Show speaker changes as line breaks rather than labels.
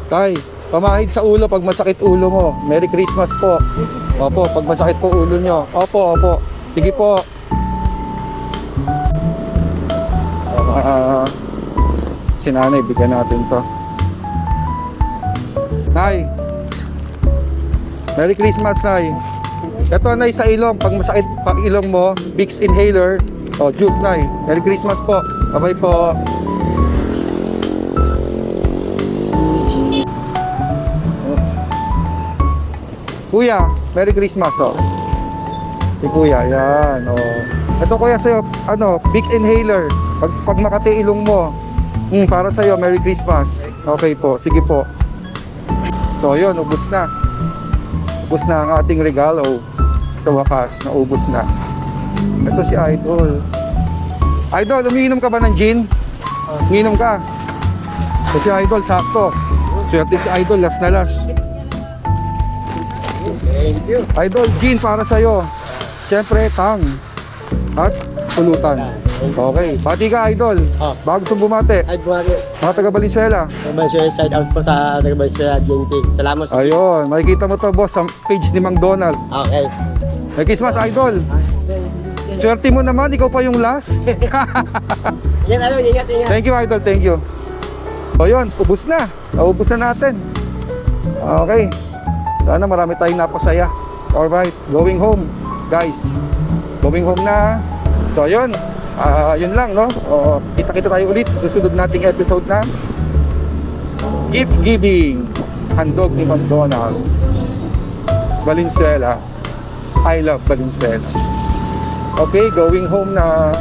Tay, pamahid sa ulo pag masakit ulo mo. Merry Christmas po. Opo, pag masakit po ulo nyo. Opo, opo. Sige po. Si nanay, bigyan natin to. Nay, Merry Christmas, Nay. Ito, Nay, sa ilong. Pag masakit pag ilong mo, Vicks inhaler. O, juice, Nay. Merry Christmas po. Bye-bye po. Kuya, Merry Christmas, oh. Si Kuya, yan, oh. Ito, Kuya, sa'yo, Vicks inhaler. Pag makati ilong mo, para sa'yo, Merry Christmas. Okay po, sige po. So, yun, ubos na. Ubos na ang ating regalo. Sa wakas, naubos na. Ito si Idol. Idol, umiinom ka ba ng gin? Umiinom ka? Ito si Idol, sakto. Swerte si Idol, last na last.
Thank you.
Idol, gin para sa'yo. Siyempre, tang. At pulutan. Okay, pati ka, Idol. Bago gusto bumate.
Ay, buwari.
Mga taga Valenzuela.
Side out po sa taga-Valenzuela GNP. Salamat sa...
Ayun, makikita mo to, boss, sa page ni Mang Donald.
Okay.
Merry Christmas, Idol. Swerte mo naman, ikaw pa yung last.
Yan, ingat.
Thank you, Idol, thank you. O yun, ubus na. Ubus na natin. Okay. Sana marami tayong napasaya. Alright, going home, guys. Going home na. So yun, yun lang, no? Kita-kita tayo ulit sa susunod nating episode na gift giving. Handog ni Mang Donald. Valenzuela. I love Valenzuela. Okay, going home na.